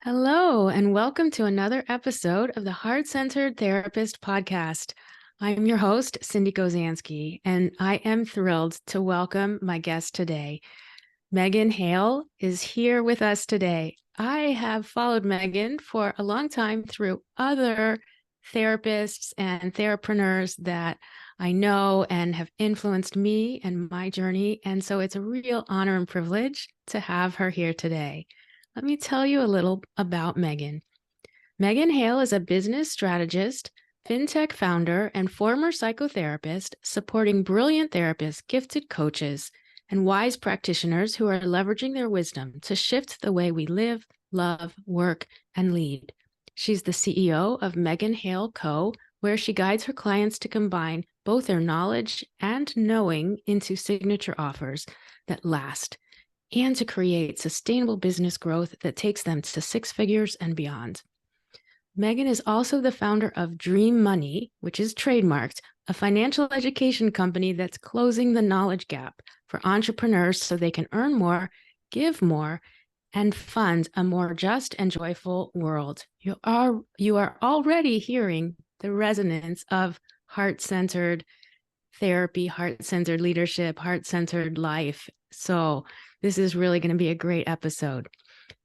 Hello, and welcome to another episode of the Heart-Centered Therapist podcast. I'm your host, Cindy Gozansky, and I am thrilled to welcome my guest today. Megan Hale is here with us today. I have followed Megan for a long time through other therapists and therapreneurs that I know and have influenced me and my journey, and so it's a real honor and privilege to have her here today. Let me tell you a little about Megan. Megan Hale is a business strategist, FinTech founder, and former psychotherapist supporting brilliant therapists, gifted coaches, and wise practitioners who are leveraging their wisdom to shift the way we live, love, work, and lead. She's the CEO of Megan Hale Co., where she guides her clients to combine both their knowledge and knowing into signature offers that last, and to create sustainable business growth that takes them to six figures and beyond. Megan is also the founder of DreamMoney, which is trademarked, a financial education company that's closing the knowledge gap for entrepreneurs so they can earn more, give more, and fund a more just and joyful world. You are already hearing the resonance of heart-centered therapy, heart-centered leadership, heart-centered life. So this is really going to be a great episode.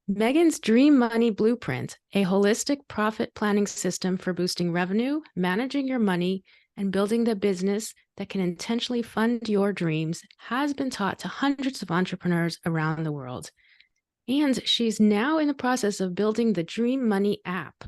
Megan's DreamMoney Blueprint, a holistic profit planning system for boosting revenue, managing your money, and building the business that can intentionally fund your dreams, has been taught to hundreds of entrepreneurs around the world. And she's now in the process of building the DreamMoney app,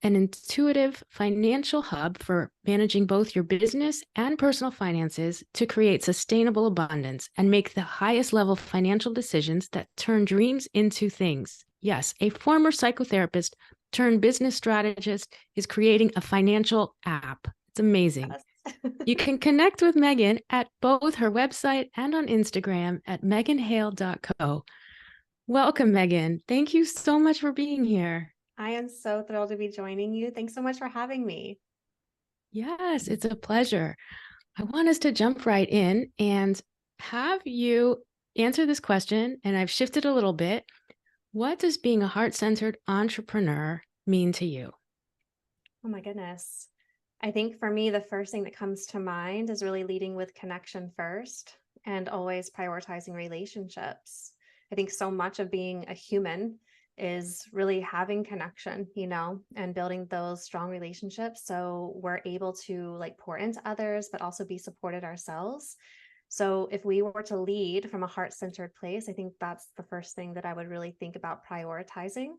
an intuitive financial hub for managing both your business and personal finances to create sustainable abundance and make the highest level financial decisions that turn dreams into things. Yes, a former psychotherapist turned business strategist is creating a financial app. It's amazing. Yes. You can connect with Megan at both her website and on Instagram at meganhale.co. Welcome, Megan. Thank you so much for being here. I am so thrilled to be joining you. Thanks so much for having me. Yes, it's a pleasure. I want us to jump right in and have you answer this question. And I've shifted a little bit. What does being a heart-centered entrepreneur mean to you? Oh my goodness. I think for me, the first thing that comes to mind is really leading with connection first and always prioritizing relationships. I think so much of being a human is really having connection, and building those strong relationships so we're able to pour into others, but also be supported ourselves. So if we were to lead from a heart-centered place, I think that's the first thing that I would really think about prioritizing.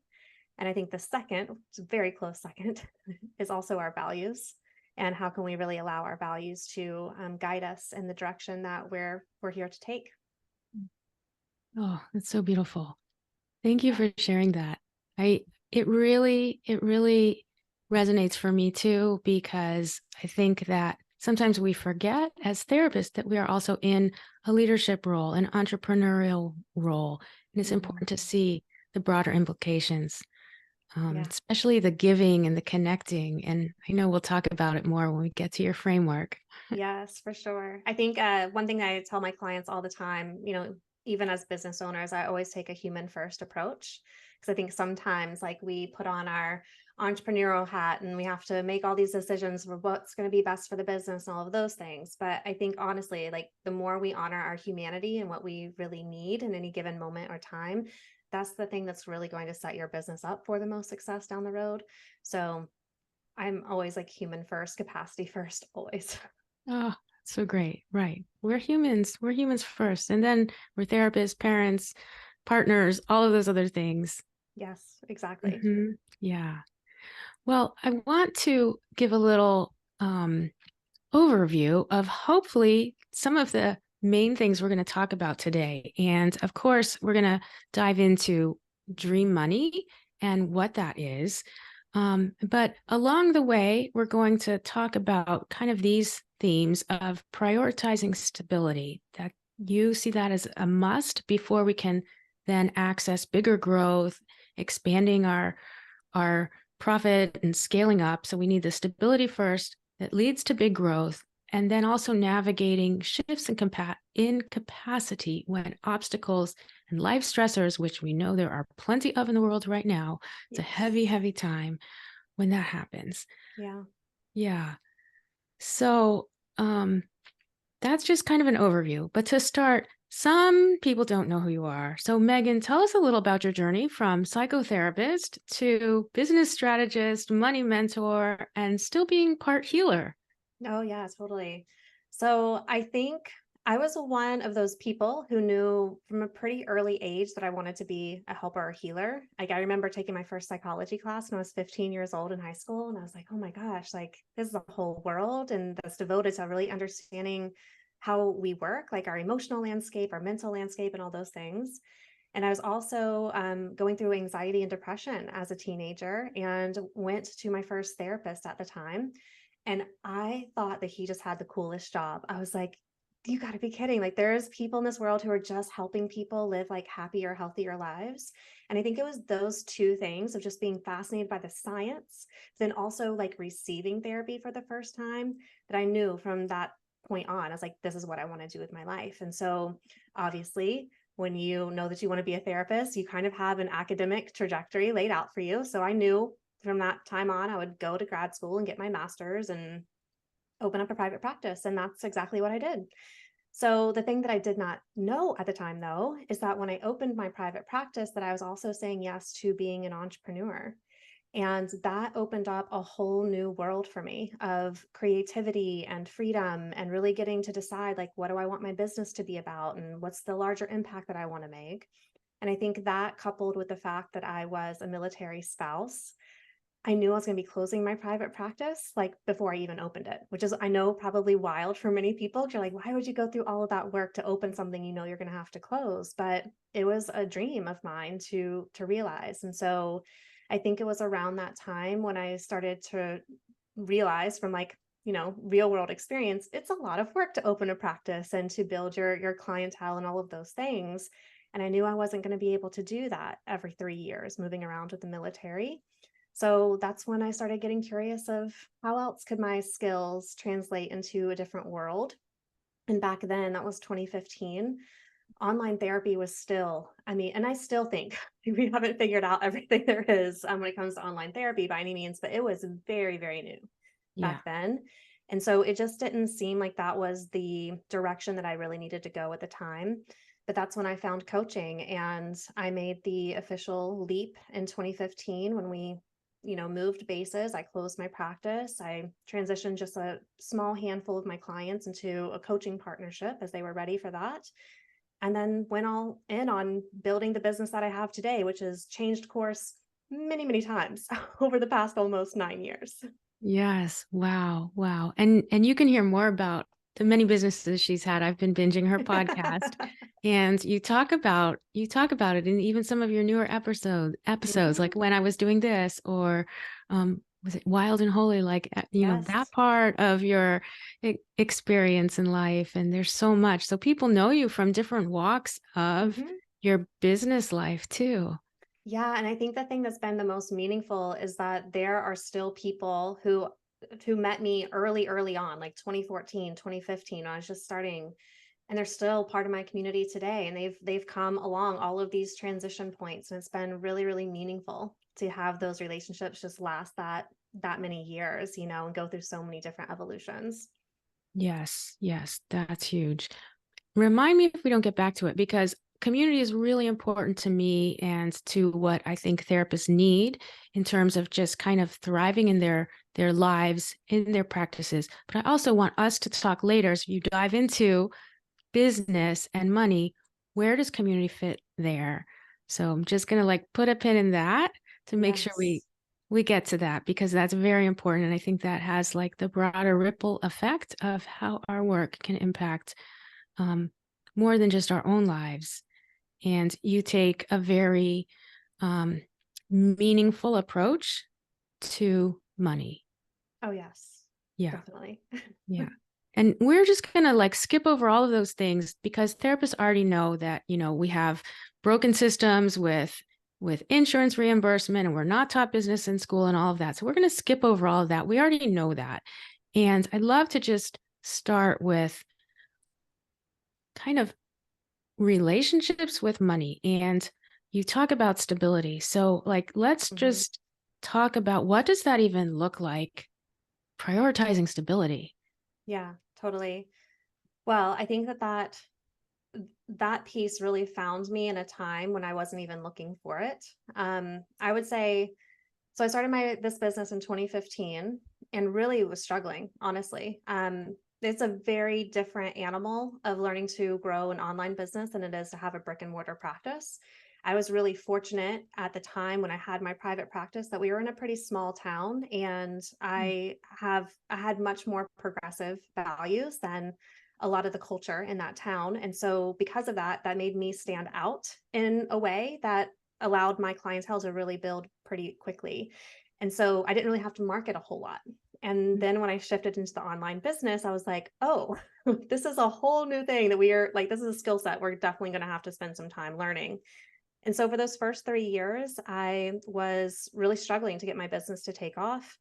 And I think the second, which is a very close second, is also our values. And how can we really allow our values to guide us in the direction that we're here to take? Oh, that's so beautiful. Thank you for sharing that. It really resonates for me too, because I think that sometimes we forget as therapists that we are also in a leadership role, an entrepreneurial role. And it's important to see the broader implications, especially the giving and the connecting. And I know we'll talk about it more when we get to your framework. Yes, for sure. I think one thing I tell my clients all the time, even as business owners, I always take a human first approach, because I think sometimes we put on our entrepreneurial hat and we have to make all these decisions for what's going to be best for the business and all of those things. But I think honestly, the more we honor our humanity and what we really need in any given moment or time, that's the thing that's really going to set your business up for the most success down the road. So I'm always human first, capacity first, always. Oh, so great. Right. We're humans. We're humans first. And then we're therapists, parents, partners, all of those other things. Yes, exactly. Mm-hmm. Yeah. Well, I want to give a little overview of hopefully some of the main things we're going to talk about today. And of course, we're going to dive into DreamMoney and what that is. But along the way, we're going to talk about kind of these themes of prioritizing stability, that you see that as a must before we can then access bigger growth, expanding our profit and scaling up. So we need the stability first that leads to big growth. and then also navigating shifts in capacity when obstacles and life stressors, which we know there are plenty of in the world right now. It's a heavy, Yes. heavy time when that happens. Yeah. Yeah. So that's just kind of an overview. But to start, some people don't know who you are. So Megan, tell us a little about your journey from psychotherapist to business strategist, money mentor, and still being part healer. Oh, yeah, totally. So I think I was one of those people who knew from a pretty early age that I wanted to be a helper or healer. Like I remember taking my first psychology class when I was 15 years old in high school. And I was like, oh my gosh, like this is a whole world and that's devoted to really understanding how we work, like our emotional landscape, our mental landscape, and all those things. And I was also going through anxiety and depression as a teenager and went to my first therapist at the time. And I thought that he just had the coolest job. I was like, you got to be kidding. Like, there's people in this world who are just helping people live like happier, healthier lives. And I think it was those two things of just being fascinated by the science, then also like receiving therapy for the first time that I knew from that point on. I was like, this is what I want to do with my life. And so, obviously, when you know that you want to be a therapist, you kind of have an academic trajectory laid out for you. So I knew from that time on, I would go to grad school and get my master's and open up a private practice. And that's exactly what I did. So the thing that I did not know at the time, though, is that when I opened my private practice, that I was also saying yes to being an entrepreneur. And that opened up a whole new world for me of creativity and freedom and really getting to decide, like, what do I want my business to be about and what's the larger impact that I want to make. And I think that coupled with the fact that I was a military spouse, I knew I was going to be closing my private practice like before I even opened it, which is, I know, probably wild for many people. You're like, why would you go through all of that work to open something you know you're going to have to close? But it was a dream of mine to realize. And so I think it was around that time when I started to realize from like, real world experience, it's a lot of work to open a practice and to build your clientele and all of those things. And I knew I wasn't going to be able to do that every 3 years moving around with the military. So that's when I started getting curious of how else could my skills translate into a different world. And back then, that was 2015. Online therapy was still, I mean, and I still think we haven't figured out everything there is when it comes to online therapy by any means, but it was very, very new Yeah. back then. And so it just didn't seem like that was the direction that I really needed to go at the time. But that's when I found coaching and I made the official leap in 2015 when we moved bases. I closed my practice. I transitioned just a small handful of my clients into a coaching partnership as they were ready for that. And then went all in on building the business that I have today, which has changed course many, many times over the past almost 9 years. Yes. Wow. Wow. And you can hear more about the many businesses she's had. I've been binging her podcast and you talk about it in even some of your newer episodes like Mhm. when I was doing this or was it Wild and Holy, like that Yes. part of your experience in life, and there's so much. So people know you from different walks of Mhm. your business life too. Yeah, and I think the thing that's been the most meaningful is that there are still people who met me early on, like 2014, 2015, when I was just starting, and they're still part of my community today, and they've come along all of these transition points, and it's been really, really meaningful to have those relationships just last that many years, and go through so many different evolutions. Yes, yes, that's huge. Remind me if we don't get back to it, because community is really important to me and to what I think therapists need in terms of just kind of thriving in their lives, in their practices. But I also want us to talk later. So you dive into business and money, where does community fit there? So I'm just gonna like put a pin in that to make sure we Yes. we get to that, because that's very important. And I think that has like the broader ripple effect of how our work can impact um, more than just our own lives. And you take a very um, meaningful approach to money. Oh, yes, Yeah, definitely. yeah. And we're just going to like skip over all of those things because therapists already know that, we have broken systems with insurance reimbursement, and we're not taught business in school and all of that. So we're going to skip over all of that. We already know that. And I'd love to just start with kind of relationships with money, and you talk about stability. So let's Mhm. just talk about, what does that even look like, prioritizing stability? Yeah, totally. Well, I think that piece really found me in a time when I wasn't even looking for it. I would say, so I started this business in 2015 and really was struggling, honestly. It's a very different animal of learning to grow an online business than it is to have a brick and mortar practice. I was really fortunate at the time when I had my private practice that we were in a pretty small town, and I had much more progressive values than a lot of the culture in that town. And so because of that, that made me stand out in a way that allowed my clientele to really build pretty quickly. And so I didn't really have to market a whole lot. And then when I shifted into the online business, I was like, oh, this is a whole new thing that we are like, this is a skill set we're definitely going to have to spend some time learning. And so for those first 3 years, I was really struggling to get my business to take off.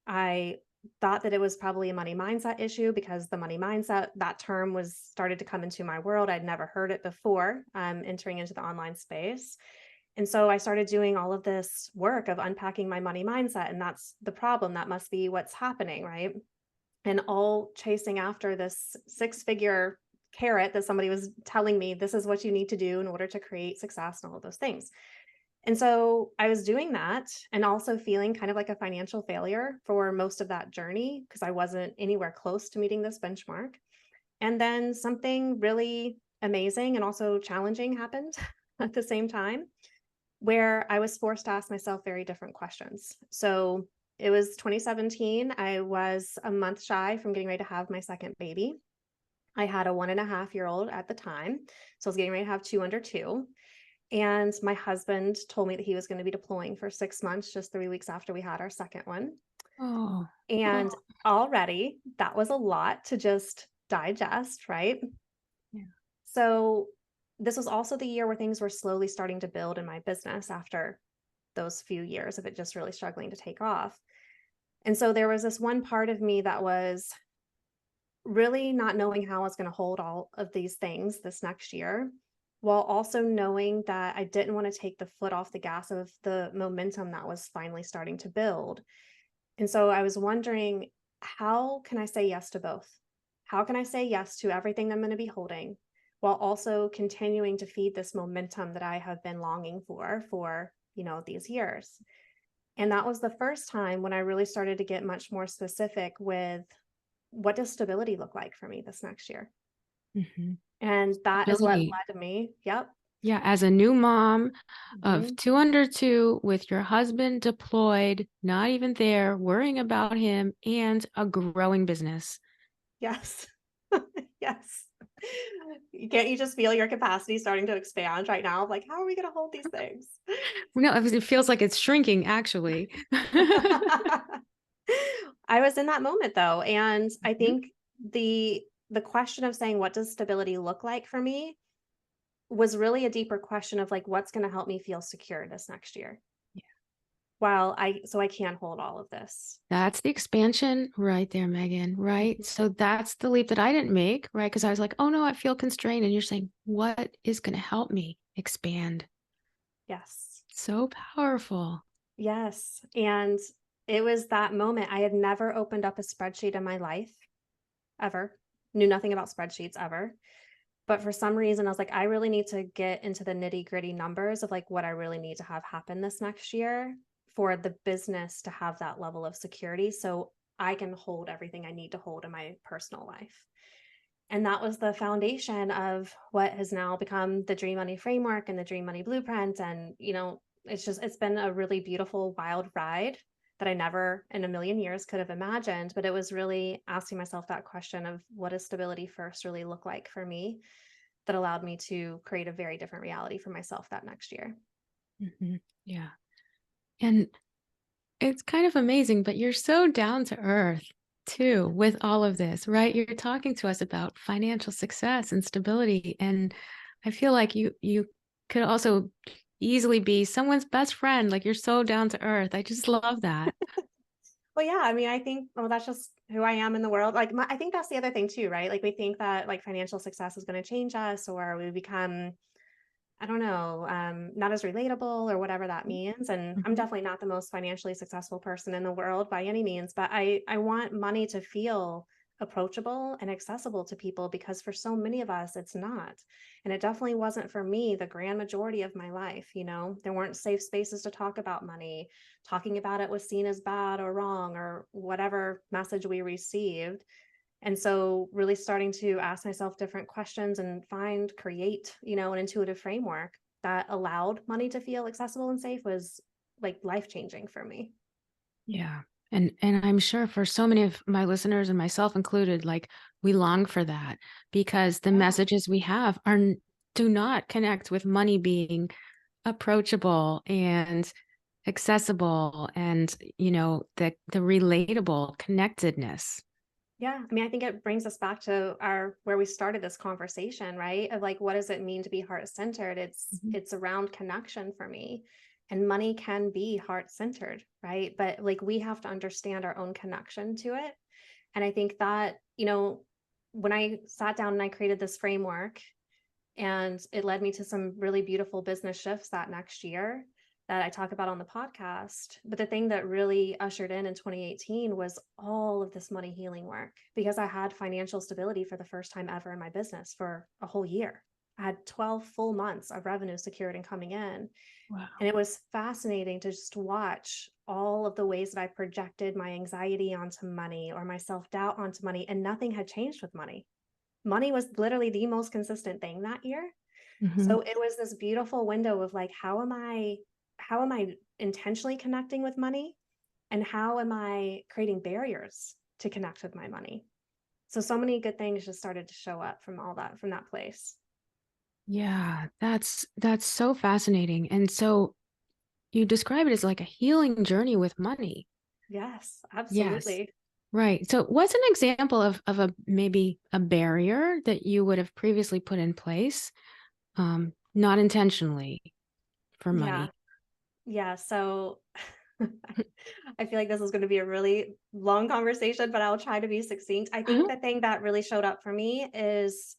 I thought that it was probably a money mindset issue because the money mindset, that term was started to come into my world. I'd never heard it before, entering into the online space. And so I started doing all of this work of unpacking my money mindset. And that's the problem. That must be what's happening, right? And all chasing after this 6-figure carrot that somebody was telling me, this is what you need to do in order to create success and all of those things. And so I was doing that and also feeling kind of like a financial failure for most of that journey because I wasn't anywhere close to meeting this benchmark. And then something really amazing and also challenging happened at the same time, where I was forced to ask myself very different questions. So it was 2017. I was a month shy from getting ready to have my second baby. I had a 1.5-year-old at the time. So I was getting ready to have two under two. And my husband told me that he was going to be deploying for 6 months, just 3 weeks after we had our second one. Oh, And oh, already that was a lot to just digest, right? yeah. So this was also the year where things were slowly starting to build in my business after those few years of it just really struggling to take off. And so there was this one part of me that was really not knowing how I was going to hold all of these things this next year, while also knowing that I didn't want to take the foot off the gas of the momentum that was finally starting to build. And so I was wondering, how can I say yes to both? How can I say yes to everything I'm going to be holding while also continuing to feed this momentum that I have been longing for, these years? And that was the first time when I really started to get much more specific with, what does stability look like for me this next year? Mhm. And that is what Stability. led to me. Yep. Yeah, as a new mom of Mhm. two under two, with your husband deployed, not even there, worrying about him, and a growing business. Yes. Yes. Can't you just feel your capacity starting to expand right now? Like, how are we going to hold these things? No, it feels like it's shrinking, actually. I was in that moment though, and I Mhm. think the question of saying, what does stability look like for me, was really a deeper question of like, what's going to help me feel secure this next year, while I can hold all of this. That's the expansion right there, Megan, right? Mhm. So that's the leap that I didn't make, right? Because I was like, oh no, I feel constrained. And you're saying, what is going to help me expand? Yes. So powerful. Yes. And it was that moment. I had never opened up a spreadsheet in my life ever, knew nothing about spreadsheets ever. But for some reason, I was like, I really need to get into the nitty gritty numbers of like what I really need to have happen this next year for the business to have that level of security so I can hold everything I need to hold in my personal life. And that was the foundation of what has now become the Dream Money framework and the Dream Money blueprint. And, it's been a really beautiful, wild ride that I never in a million years could have imagined. But it was really asking myself that question of, what does stability first really look like for me, that allowed me to create a very different reality for myself that next year. Mhm. Yeah. And it's kind of amazing, but you're so down to earth too with all of this, right? You're talking to us about financial success and stability. And I feel like you could also easily be someone's best friend. Like, you're so down to earth. I just love that. Well, yeah, I mean, I think, well, that's just who I am in the world. Like, I think that's the other thing too, right? Like, we think that like financial success is going to change us, or we become, I don't know, not as relatable or whatever that means. And I'm Mhm. definitely not the most financially successful person in the world by any means, but I want money to feel approachable and accessible to people, because for so many of us, it's not. And it definitely wasn't for me the grand majority of my life. There weren't safe spaces to talk about money. Talking about it was seen as bad or wrong or whatever message we received. And so really starting to ask myself different questions and create, an intuitive framework that allowed money to feel accessible and safe was like life-changing for me. Yeah. And I'm sure for so many of my listeners and myself included, like we long for that because the Yeah. messages we have do not connect with money being approachable and accessible and, the relatable connectedness. Yeah. I mean, I think it brings us back to our where we started this conversation, right? Of like, what does it mean to be heart-centered? It's Mhm. it's around connection for me. And money can be heart-centered, right? But like we have to understand our own connection to it. And I think that, when I sat down and I created this framework, and it led me to some really beautiful business shifts that next year that I talk about on the podcast. But the thing that really ushered in 2018 was all of this money healing work, because I had financial stability for the first time ever in my business for a whole year. I had 12 full months of revenue secured and coming in. Wow. And it was fascinating to just watch all of the ways that I projected my anxiety onto money or my self doubt onto money, and nothing had changed with money. Money was literally the most consistent thing that year. Mhm. So it was this beautiful window of like, how am I intentionally connecting with money, and how am I creating barriers to connect with my money? So many good things just started to show up from that place. Yeah, that's so fascinating. And so you describe it as like a healing journey with money. Yes, Yes. absolutely. Right. So what's an example of a maybe a barrier that you would have previously put in place, not intentionally for Yeah. money? Yeah. So I feel like this is going to be a really long conversation, but I'll try to be succinct. I think Uh-huh. the thing that really showed up for me is,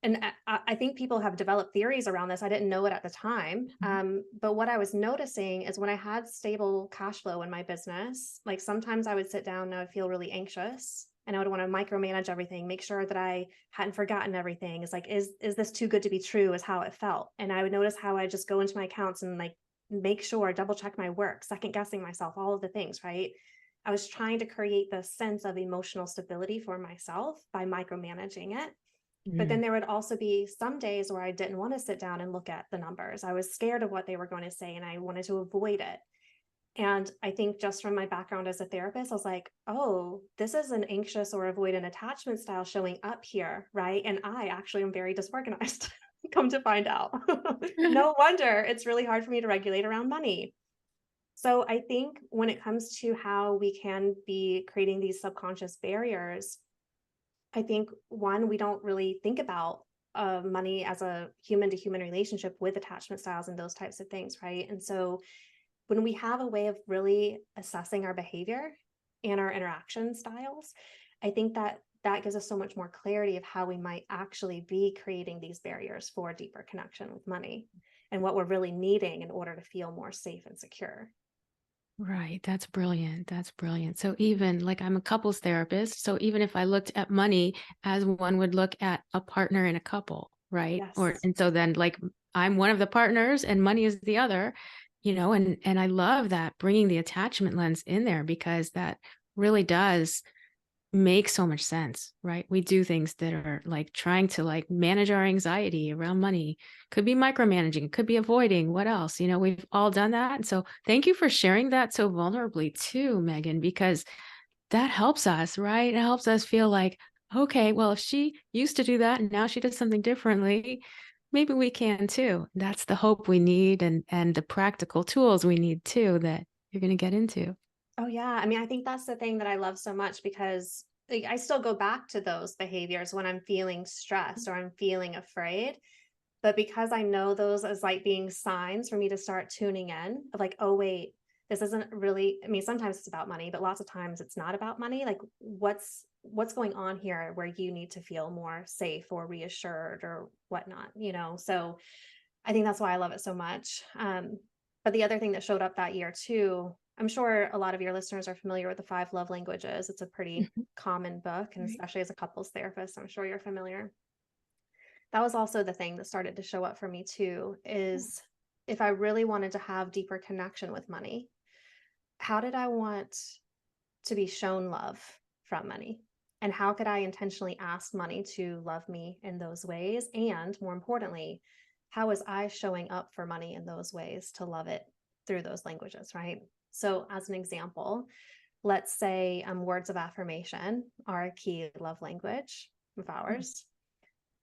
and I think people have developed theories around this. I didn't know it at the time. Mhm. But what I was noticing is when I had stable cash flow in my business, like sometimes I would sit down and I would feel really anxious and I would want to micromanage everything, make sure that I hadn't forgotten everything. It's like, is this too good to be true? Is how it felt. And I would notice how I just go into my accounts and like make sure, double check my work, second guessing myself, all of the things, right? I was trying to create this sense of emotional stability for myself by micromanaging it. But then Mm. there would also be some days where I didn't want to sit down and look at the numbers. I was scared of what they were going to say and I wanted to avoid it. And I think just from my background as a therapist, I was like, oh, this is an anxious or avoidant attachment style showing up here, right? And I actually am very disorganized, come to find out. No wonder it's really hard for me to regulate around money. So I think when it comes to how we can be creating these subconscious barriers, I think one, we don't really think about money as a human to human relationship with attachment styles and those types of things, right? And so when we have a way of really assessing our behavior and our interaction styles, I think that that gives us so much more clarity of how we might actually be creating these barriers for deeper connection with money and what we're really needing in order to feel more safe and secure. Right. That's brilliant. That's brilliant. So even like I'm a couples therapist, so even if I looked at money as one would look at a partner in a couple, right? Or Yes. and so then like I'm one of the partners and money is the other, and I love that bringing the attachment lens in there because that really does make so much sense, right? We do things that are like trying to like manage our anxiety around money. Could be micromanaging, could be avoiding. What else? We've all done that. And so thank you for sharing that so vulnerably too, Megan, because that helps us, right? It helps us feel like, okay, well, if she used to do that and now she does something differently, maybe we can too. That's the hope we need and the practical tools we need too that you're going to get into. Oh, yeah. I mean, I think that's the thing that I love so much, because like, I still go back to those behaviors when I'm feeling stressed or I'm feeling afraid. But because I know those as like being signs for me to start tuning in of like, oh, wait, this isn't really, I mean, sometimes it's about money, but lots of times it's not about money. Like what's going on here where you need to feel more safe or reassured or whatnot, So I think that's why I love it so much. But the other thing that showed up that year too, I'm sure a lot of your listeners are familiar with the 5 love languages. It's a pretty Mhm. common book, and Right. especially as a couples therapist, I'm sure you're familiar. That was also the thing that started to show up for me too, is if I really wanted to have deeper connection with money, how did I want to be shown love from money? And how could I intentionally ask money to love me in those ways? And more importantly, how was I showing up for money in those ways to love it through those languages, right? So, as an example, let's say words of affirmation are a key love language of ours.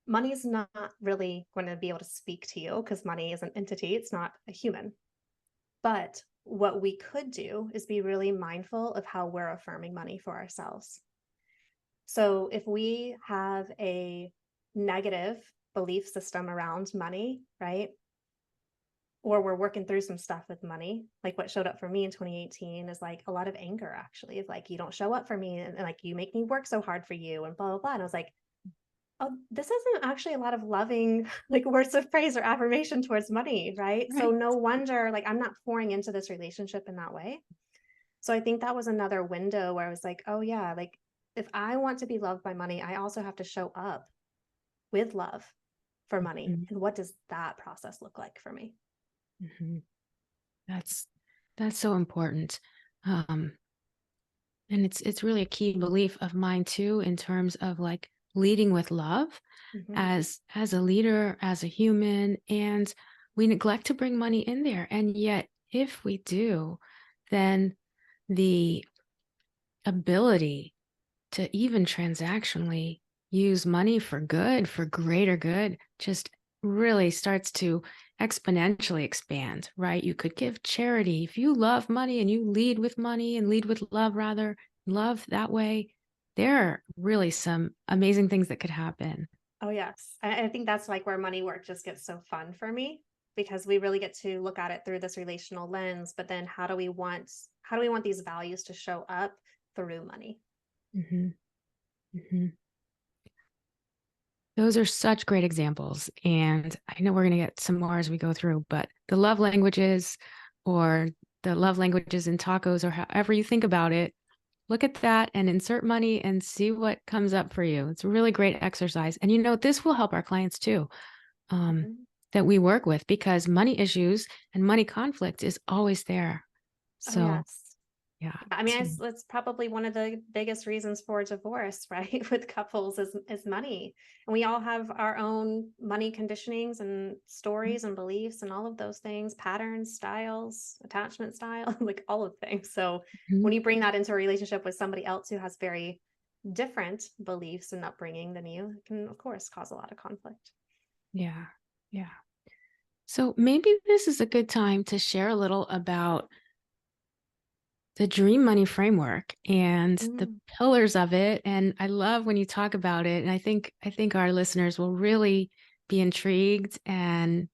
Money is not really going to be able to speak to you because money is an entity, it's not a human. But what we could do is be really mindful of how we're affirming money for ourselves. So if we have a negative belief system around money, right? Or we're working through some stuff with money, like what showed up for me in 2018 is like a lot of anger, actually, of like, you don't show up for me and like, you make me work so hard for you and blah, blah, blah. And I was like, oh, this isn't actually a lot of loving, like words of praise or affirmation towards money, right? So Right. no wonder, like, I'm not pouring into this relationship in that way. So I think that was another window where I was like, oh yeah, like if I want to be loved by money, I also have to show up with love for money. Mhm. And what does that process look like for me? Mhm. That's that's so important. Um, and it's really a key belief of mine too, in terms of like leading with love Hmm. as a leader, as a human, and we neglect to bring money in there. And yet, if we do, then the ability to even transactionally use money for good, for greater good, just really starts to exponentially expand, right? You could give charity. If you love money and you lead with money and lead with love, rather, love that way, there are really some amazing things that could happen. Oh, yes. I think that's like where money work just gets so fun for me because we really get to look at it through this relational lens. But then how do we want these values to show up through money? Mhm, mhm. Those are such great examples. And I know we're going to get some more as we go through, but the love languages or the love languages in tacos or however you think about it, look at that and insert money and see what comes up for you. It's a really great exercise. And this will help our clients too, um, Mhm. that we work with because money issues and money conflict is always there. Oh, So, yes. yeah. Yeah, I mean, it's probably one of the biggest reasons for divorce, right? With couples is money. And we all have our own money conditionings and stories and beliefs and all of those things, patterns, styles, attachment style, like all of things. So Mhm. when you bring that into a relationship with somebody else who has very different beliefs and upbringing than you, it can of course cause a lot of conflict. Yeah. Yeah. So maybe this is a good time to share a little about the dream money framework and the Mm. pillars of it. And I love when you talk about it. And I think our listeners will really be intrigued. And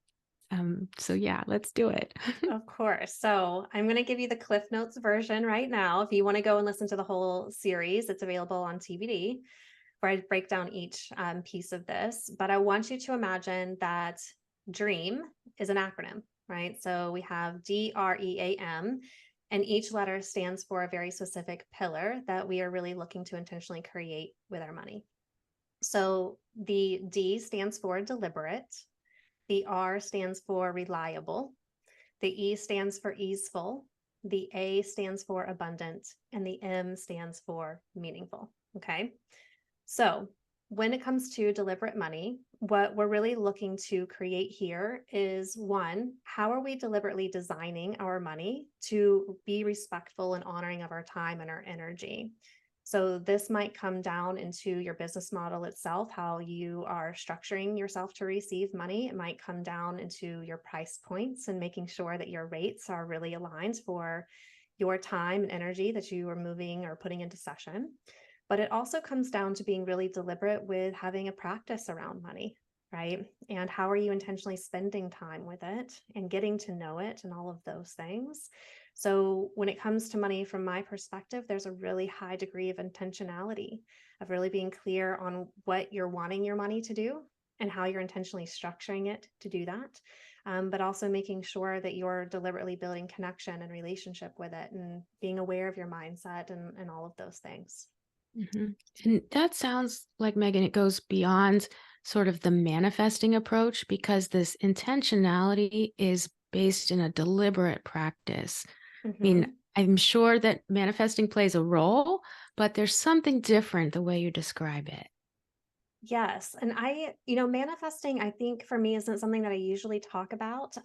so yeah, let's do it. Of course. So I'm going to give you the Cliff Notes version right now. If you want to go and listen to the whole series, it's available on TBD where I break down each piece of this. But I want you to imagine that DREAM is an acronym, right? So we have DREAM, and each letter stands for a very specific pillar that we are really looking to intentionally create with our money. So the D stands for deliberate, the R stands for reliable, the E stands for easeful, the A stands for abundant, and the M stands for meaningful. Okay. So when it comes to deliberate money, what we're really looking to create here is one, how are we deliberately designing our money to be respectful and honoring of our time and our energy? So this might come down into your business model itself, how you are structuring yourself to receive money. It might come down into your price points and making sure that your rates are really aligned for your time and energy that you are moving or putting into session. But it also comes down to being really deliberate with having a practice around money. right? And how are you intentionally spending time with it and getting to know it and all of those things? So, when it comes to money, from my perspective, there's a really high degree of intentionality, of really being clear on what you're wanting your money to do and how you're intentionally structuring it to do that. But also making sure that you're deliberately building connection and relationship with it and being aware of your mindset and all of those things. Mhm. And that sounds like, Megan, it goes beyond sort of the manifesting approach because this intentionality is based in a deliberate practice. I mean, Mhm. I'm sure that manifesting plays a role, but there's something different the way you describe it. Yes. And manifesting, I think for me isn't something that I usually talk about,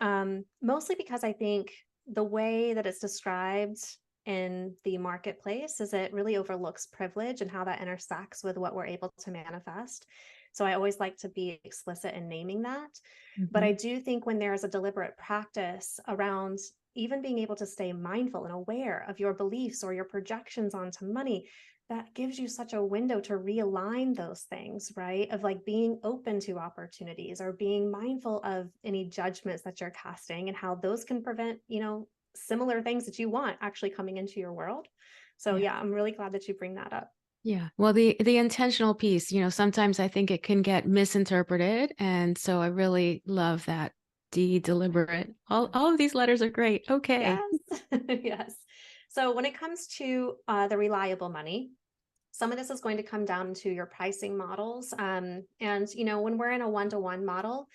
mostly because I think the way that it's described in the marketplace is it really overlooks privilege and how that intersects with what we're able to manifest. So I always like to be explicit in naming that. But I Mhm. do think when there's a deliberate practice around even being able to stay mindful and aware of your beliefs or your projections onto money, that gives you such a window to realign those things, right? Of like being open to opportunities or being mindful of any judgments that you're casting and how those can prevent, similar things that you want actually coming into your world. So Yeah. yeah, I'm really glad that you bring that up. Yeah. Well, the intentional piece, sometimes I think it can get misinterpreted. And so I really love that deliberate. All of these letters are great. Okay. Yes. Yes. So when it comes to the reliable money, some of this is going to come down to your pricing models. When we're in a one-to-one model,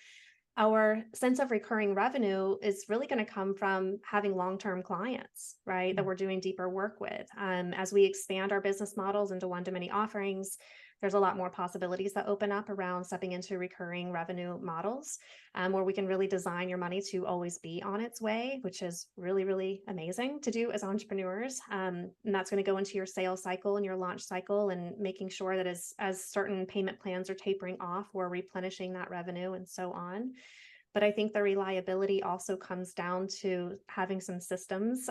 our sense of recurring revenue is really going to come from having long-term clients, right? That Mm. we're doing deeper work with. As we expand our business models into one-to-many offerings, there's a lot more possibilities that open up around stepping into recurring revenue models, where we can really design your money to always be on its way, which is really, really amazing to do as entrepreneurs. And that's going to go into your sales cycle and your launch cycle, and making sure that as certain payment plans are tapering off, we're replenishing that revenue and so on. But I think the reliability also comes down to having some systems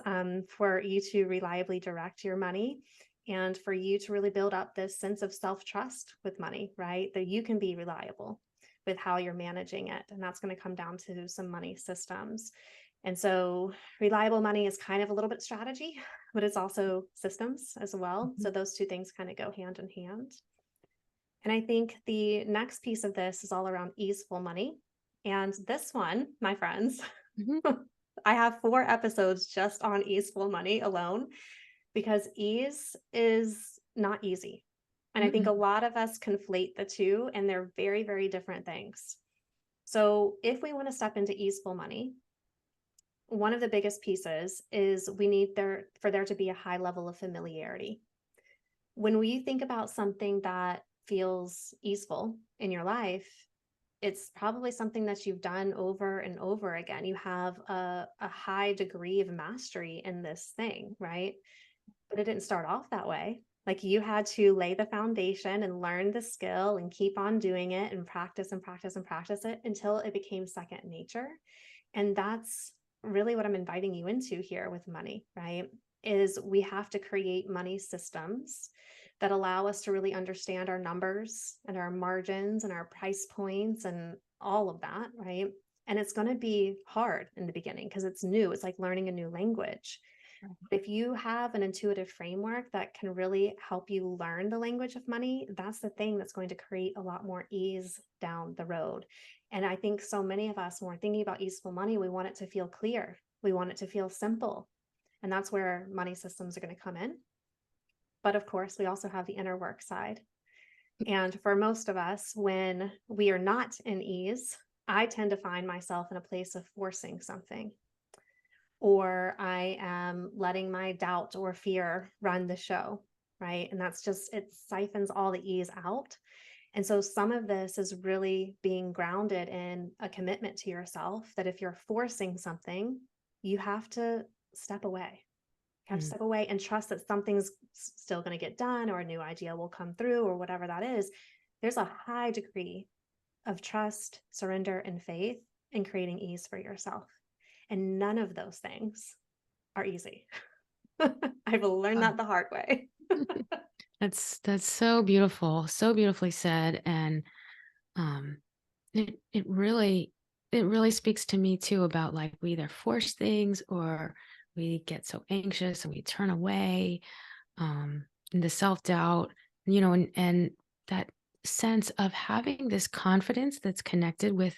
for you to reliably direct your money and for you to really build up this sense of self trust with money, right? That you can be reliable with how you're managing it. And that's going to come down to some money systems. And so, reliable money is kind of a little bit strategy, but it's also systems as well. Mhm. So, those two things kind of go hand in hand. And I think the next piece of this is all around easeful money. And this one, my friends, Mhm. I have 4 episodes just on easeful money alone, because ease is not easy. And I think a Mm-mm. lot of us conflate the two, and they're very, very different things. So, if we want to step into easeful money, one of the biggest pieces is we need there to be a high level of familiarity. When we think about something that feels easeful in your life, it's probably something that you've done over and over again. You have a high degree of mastery in this thing, right? But it didn't start off that way. Like, you had to lay the foundation and learn the skill and keep on doing it and practice and practice and practice it until it became second nature. And that's really what I'm inviting you into here with money, right? Is we have to create money systems that allow us to really understand our numbers and our margins and our price points and all of that, right? And it's going to be hard in the beginning because it's new. It's like learning a new language. If you have an intuitive framework that can really help you learn the language of money, that's the thing that's going to create a lot more ease down the road. And I think so many of us, when we're thinking about easeful money, we want it to feel clear. We want it to feel simple. And that's where money systems are going to come in. But of course, we also have the inner work side. And for most of us, when we are not in ease, I tend to find myself in a place of forcing something, or I am letting my doubt or fear run the show, right? And that's just, it siphons all the ease out. And so some of this is really being grounded in a commitment to yourself that if you're forcing something, you have to step away. You have to Mm. step away and trust that something's still going to get done, or a new idea will come through, or whatever that is. There's a high degree of trust, surrender, and faith in creating ease for yourself. And none of those things are easy. I've learned Oh. that the hard way. That's so beautiful, so beautifully said, and um, It really speaks to me too about like we either force things or we get so anxious and we turn away, and the self-doubt, and that sense of having this confidence that's connected with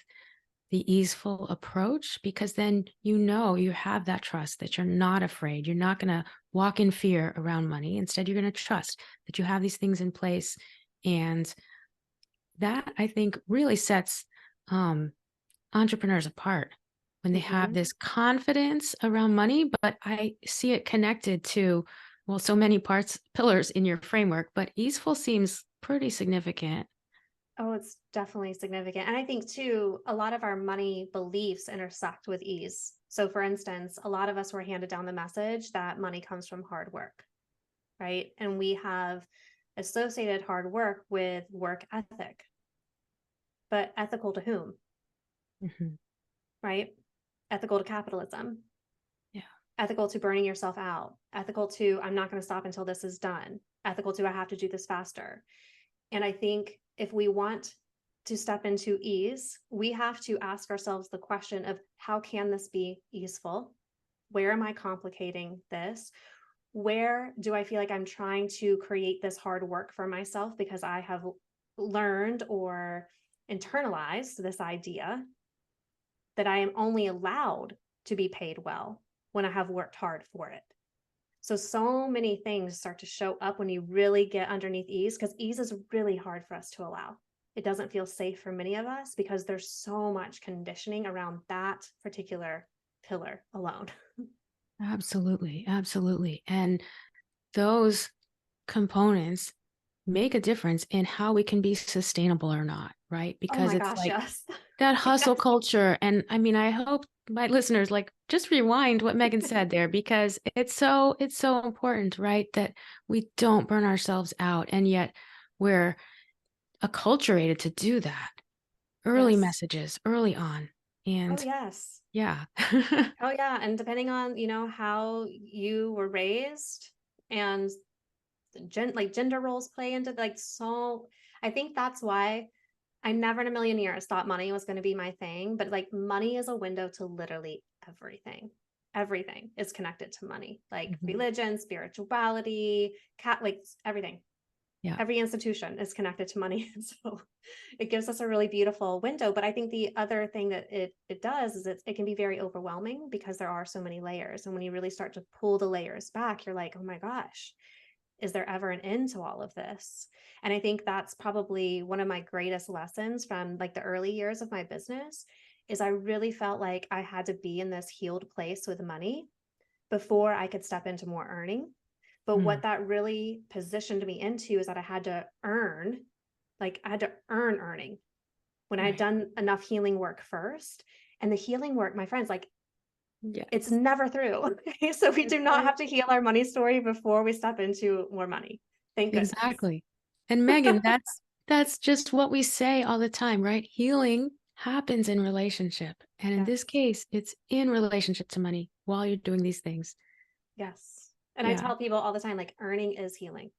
the easeful approach, because then you have that trust that you're not afraid. You're not going to walk in fear around money. Instead, you're going to trust that you have these things in place. And that, I think, really sets um, entrepreneurs apart when they have Hmm. this confidence around money. But I see it connected to, well, so many pillars in your framework, but easeful seems pretty significant. Oh, it's definitely significant. And I think too, a lot of our money beliefs intersect with ease. So for instance, a lot of us were handed down the message that money comes from hard work, right? And we have associated hard work with work ethic, but ethical to whom, Mhm. right? Ethical to capitalism, Yeah. ethical to burning yourself out, ethical to I'm not going to stop until this is done, ethical to I have to do this faster. And I think if we want to step into ease, we have to ask ourselves the question of how can this be easeful? Where am I complicating this? Where do I feel like I'm trying to create this hard work for myself because I have learned or internalized this idea that I am only allowed to be paid well when I have worked hard for it? So many things start to show up when you really get underneath ease, because ease is really hard for us to allow. It doesn't feel safe for many of us because there's so much conditioning around that particular pillar alone. Absolutely. Absolutely. And those components make a difference in how we can be sustainable or not, right? Oh Because my it's gosh, like yes. that hustle Yes. culture. And I mean, I hope my listeners like just rewind what Megan said there, because it's so important, right? That we don't burn ourselves out. And yet we're acculturated to do that. Early Yes. messages early on. Oh And yes. yeah. Oh yeah. And depending on, how you were raised and like gender roles play into like so I think that's why I never in a million years thought money was going to be my thing, but like money is a window to literally everything. Everything is connected to money, like Mhm. religion, spirituality, like everything. Yeah. Every institution is connected to money. So it gives us a really beautiful window. But I think the other thing that it does is it can be very overwhelming because there are so many layers. And when you really start to pull the layers back, you're like, oh my gosh, is there ever an end to all of this? And I think that's probably one of my greatest lessons from like the early years of my business is I really felt like I had to be in this healed place with money before I could step into more earning. But Mm, what that really positioned me into is that I had to earn, like I had to earn earning when I had right. done enough healing work first. And the healing work, my friends, like it's Yes. never through. Okay. So we That's do not right. have to heal our money story before we step into more money. Thank goodness. Exactly. And Megan, that's just what we say all the time, right? Healing happens in relationship. And in this Yes. case, it's in relationship to money while you're doing these things. Yes. And I Yeah. tell people all the time, like earning is healing.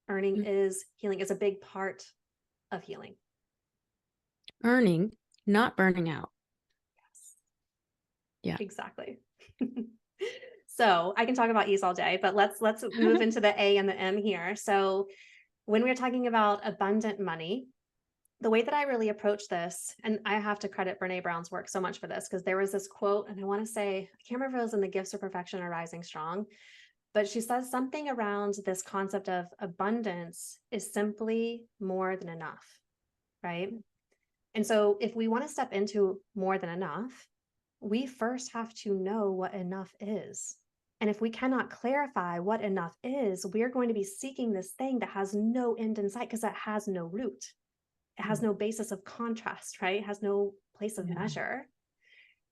Earning Mm. is healing is a big part of healing. Earning, not burning out. Yes. Yeah. Exactly. So I can talk about ease all day, but let's move into the A and the M here. So when we're talking about abundant money, the way that I really approach this, and I have to credit Brene Brown's work so much for this, because there was this quote, and I want to say, I can't remember if it was in The Gifts of Perfection or Rising Strong, but she says something around this concept of abundance is simply more than enough, right? And so if we want to step into more than enough, we first have to know what enough is. And if we cannot clarify what enough is, we're going to be seeking this thing that has no end in sight because that has no root. It has Mm. no basis of contrast, right? It has no place of Yeah. measure.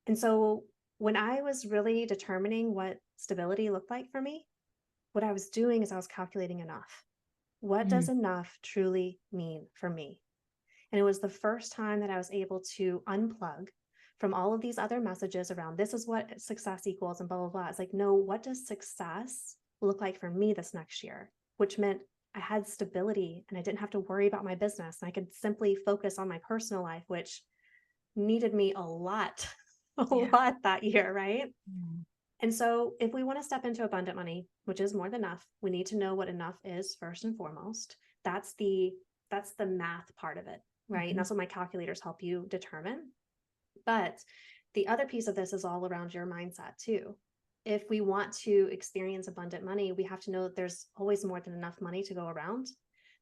And so when I was really determining what stability looked like for me, what I was doing is I was calculating enough. What does Mm. enough truly mean for me? And it was the first time that I was able to unplug from all of these other messages around this is what success equals and blah, blah, blah. It's like, no, what does success look like for me this next year? Which meant I had stability and I didn't have to worry about my business. And I could simply focus on my personal life, which needed me a lot, a Yeah. lot that year, right? Mm. And so if we want to step into abundant money, which is more than enough, we need to know what enough is first and foremost. That's the math part of it, right? And Mhm. that's what my calculators help you determine. But the other piece of this is all around your mindset too. If we want to experience abundant money, we have to know that there's always more than enough money to go around.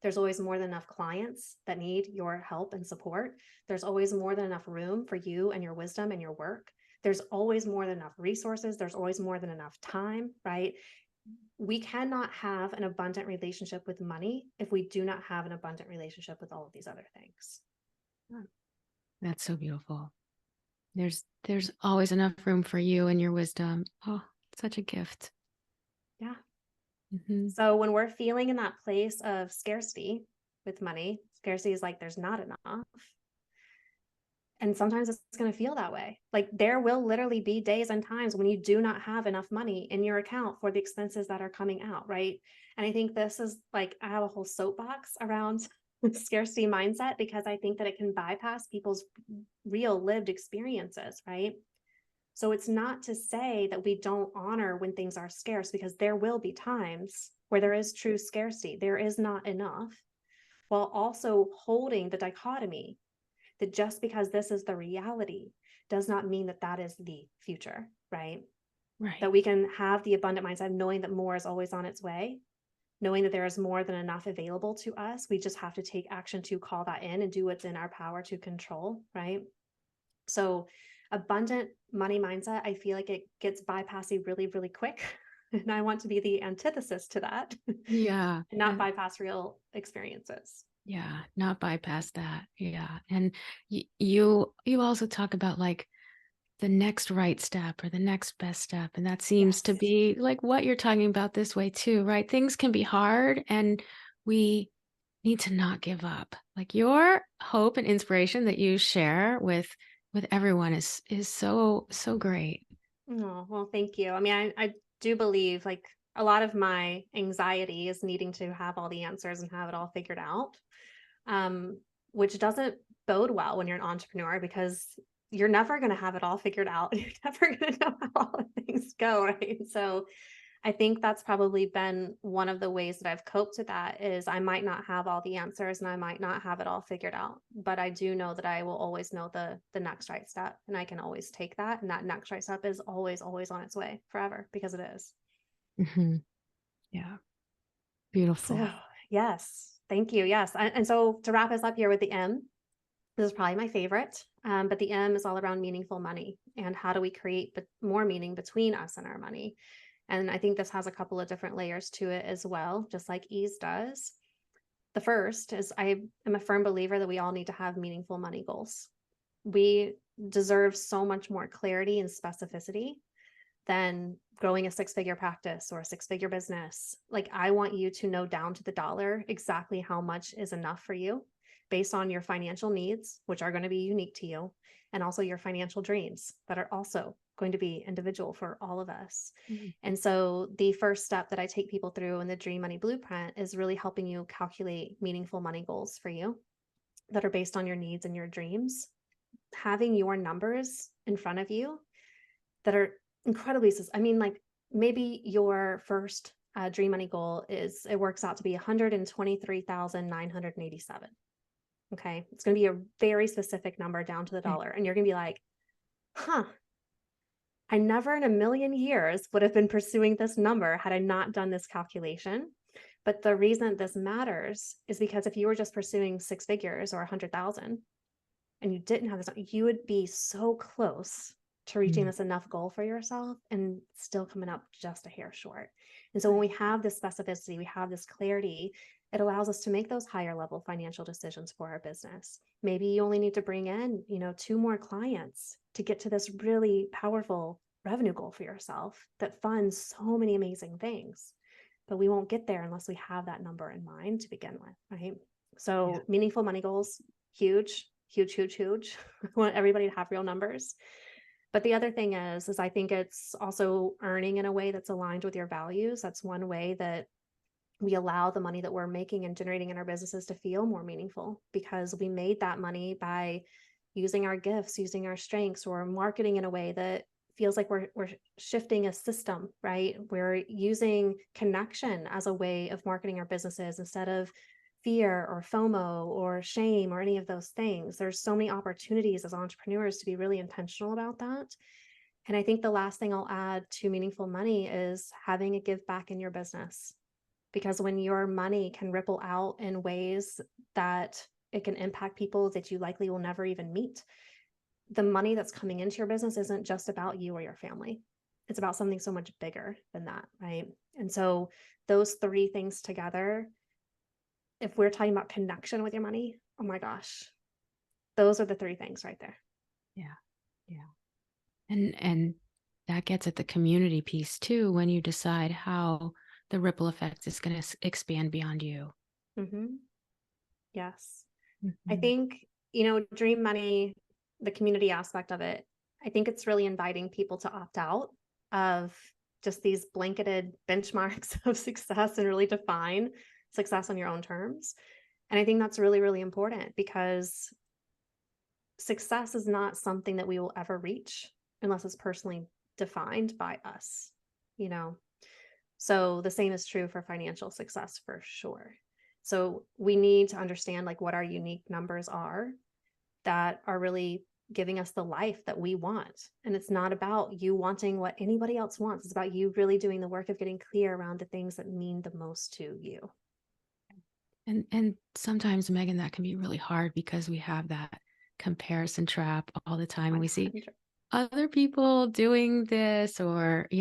There's always more than enough clients that need your help and support. There's always more than enough room for you and your wisdom and your work. There's always more than enough resources. There's always more than enough time, right? We cannot have an abundant relationship with money if we do not have an abundant relationship with all of these other things. That's so beautiful. There's always enough room for you and your wisdom. Oh, such a gift. Yeah. Hmm. So when we're feeling in that place of scarcity with money, scarcity is like there's not enough. And sometimes it's going to feel that way. Like there will literally be days and times when you do not have enough money in your account for the expenses that are coming out, right? And I think this is like, I have a whole soapbox around scarcity mindset because I think that it can bypass people's real lived experiences, right? So it's not to say that we don't honor when things are scarce, because there will be times where there is true scarcity, there is not enough, while also holding the dichotomy that just because this is the reality does not mean that that is the future, right? Right. That we can have the abundant mindset, knowing that more is always on its way, knowing that there is more than enough available to us. We just have to take action to call that in and do what's in our power to control, right? So abundant money mindset, I feel like it gets bypassed really, really quick. And I want to be the antithesis to that Yeah. and not bypass real experiences. Yeah, not bypass that. Yeah. And you also talk about like the next right step or the next best step. And that seems to Yes. be like what you're talking about this way too, right? Things can be hard and we need to not give up. Like your hope and inspiration that you share with everyone is so great. Oh, well, thank you. I mean, I do believe like a lot of my anxiety is needing to have all the answers and have it all figured out, um, which doesn't bode well when you're an entrepreneur because you're never going to have it all figured out. You're never going to know how all things go, right? So I think that's probably been one of the ways that I've coped with that is I might not have all the answers and I might not have it all figured out, but I do know that I will always know the next right step and I can always take that. And that next right step is always on its way forever because it is. Hmm. Yeah. So Beautiful. yes, thank you. Yes. And so to wrap us up here with the M, this is probably my favorite, but the M is all around meaningful money and how do we create more meaning between us and our money. And I think this has a couple of different layers to it as well, just like ease does. The first is I am a firm believer that we all need to have meaningful money goals. We deserve so much more clarity and specificity than growing a six-figure practice or a six-figure business. Like I want you to know down to the dollar exactly how much is enough for you based on your financial needs, which are going to be unique to you, and also your financial dreams that are also going to be individual for all of us. Mhm. And so the first step that I take people through in the Dream Money Blueprint is really helping you calculate meaningful money goals for you that are based on your needs and your dreams. Having your numbers in front of you that are incredibly, I mean, like maybe your first Dream Money goal is it works out to be 123,987. Okay. It's going to be a very specific number down to the Okay. dollar. And you're going to be like, huh, I never in a million years would have been pursuing this number had I not done this calculation. But the reason this matters is because if you were just pursuing six figures or 100,000 and you didn't have this, you would be so close to reaching Mm. this enough goal for yourself and still coming up just a hair short. And so when Right. we have this specificity, we have this clarity, it allows us to make those higher level financial decisions for our business. Maybe you only need to bring in, two more clients to get to this really powerful revenue goal for yourself that funds so many amazing things. But we won't get there unless we have that number in mind to begin with, right? Yeah. So meaningful money goals, huge, huge, huge, huge. I want everybody to have real numbers. But the other thing is I think it's also earning in a way that's aligned with your values. That's one way that we allow the money that we're making and generating in our businesses to feel more meaningful because we made that money by using our gifts, using our strengths, or marketing in a way that feels like we're shifting a system, right? We're using connection as a way of marketing our businesses instead of fear or FOMO or shame or any of those things. There's so many opportunities as entrepreneurs to be really intentional about that. And I think the last thing I'll add to meaningful money is having a give back in your business. Because when your money can ripple out in ways that it can impact people that you likely will never even meet, the money that's coming into your business isn't just about you or your family. It's about something so much bigger than that, right? And so those three things together, if we're talking about connection with your money, oh my gosh, those are the three things right there. Yeah. And that gets at the community piece too, when you decide how the ripple effect is going to expand beyond you. Mm-hmm. Yes. I Mm-hmm. think, Dream Money, the community aspect of it, I think it's really inviting people to opt out of just these blanketed benchmarks of success and really define success on your own terms. And I think that's really, really important because success is not something that we will ever reach unless it's personally defined by us, you know? So the same is true for financial success for sure. So we need to understand like what our unique numbers are that are really giving us the life that we want. And it's not about you wanting what anybody else wants. It's about you really doing the work of getting clear around the things that mean the most to you. And sometimes, Megan, that can be really hard because we have that comparison trap all the time. We see 100. other people doing this, or, I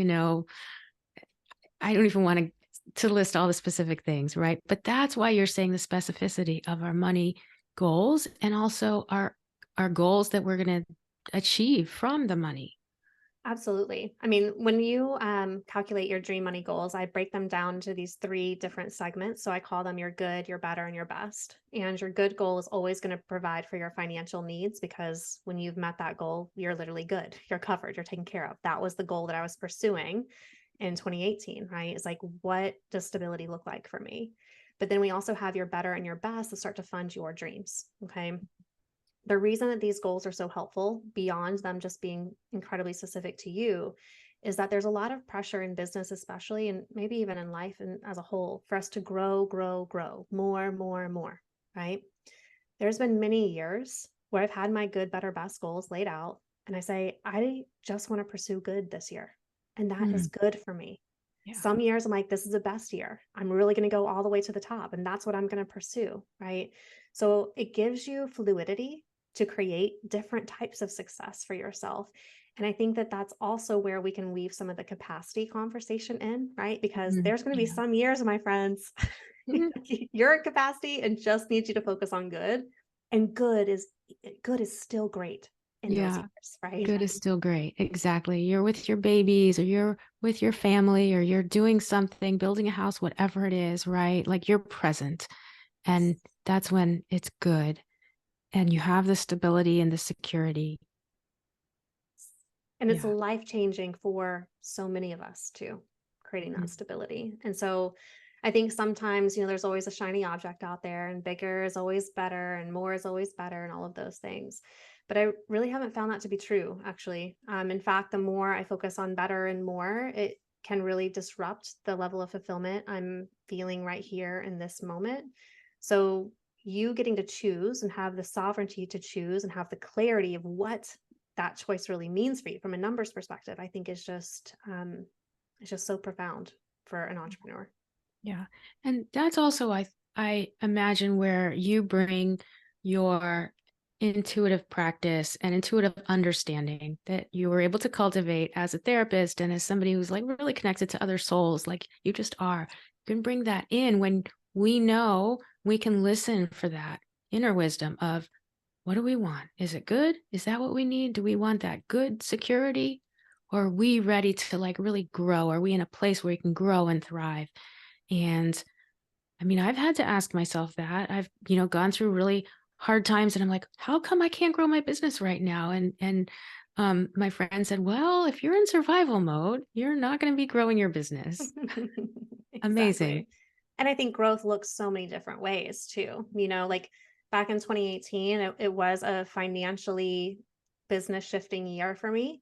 don't even want to list all the specific things, right? But that's why you're saying the specificity of our money goals and also our goals that we're going to achieve from the money. Absolutely. I mean, when you calculate your dream money goals, I break them down into these three different segments. So I call them your good, your better, and your best. And your good goal is always going to provide for your financial needs because when you've met that goal, you're literally good. You're covered. You're taken care of. That was the goal that I was pursuing in 2018, right? It's like, what does stability look like for me? But then we also have your better and your best to start to fund your dreams. Okay. The reason that these goals are so helpful beyond them just being incredibly specific to you is that there's a lot of pressure in business, especially, and maybe even in life and as a whole, for us to grow, more, right? There's been many years where I've had my good, better, best goals laid out. And I say, I just want to pursue good this year. And that is good for me. Yeah. Some years I'm like, this is the best year. I'm really going to go all the way to the top. And that's what I'm going to pursue, right? So it gives you fluidity to create different types of success for yourself. And I think that that's also where we can weave some of the capacity conversation in, right? Because there's going to be some years, my friends, you're at capacity and just needs you to focus on good. And good is still great in those years, right? Good is still great. Exactly. You're with your babies or you're with your family or you're doing something, building a house, whatever it is, right? Like you're present. And that's when it's good. And you have the stability and the security. And it's life-changing for so many of us too, creating that stability. And so I think sometimes, there's always a shiny object out there and bigger is always better and more is always better and all of those things. But I really haven't found that to be true, actually. In fact, the more I focus on better and more, it can really disrupt the level of fulfillment I'm feeling right here in this moment. So you getting to choose and have the sovereignty to choose and have the clarity of what that choice really means for you from a numbers perspective, I think is just it's just so profound for an entrepreneur. Yeah. And that's also, I imagine, where you bring your intuitive practice and intuitive understanding that you were able to cultivate as a therapist and as somebody who's like really connected to other souls, like you just are. You can bring that in when we know we can listen for that inner wisdom of, what do we want? Is it good? Is that what we need? Do we want that good security? Or are we ready to like really grow? Are we in a place where we can grow and thrive? And I mean, I've had to ask myself that. I've, gone through really hard times and I'm like, how come I can't grow my business right now? And my friend said, well, if you're in survival mode, you're not going to be growing your business. Amazing. And I think growth looks so many different ways too. Like back in 2018, it was a financially business shifting year for me.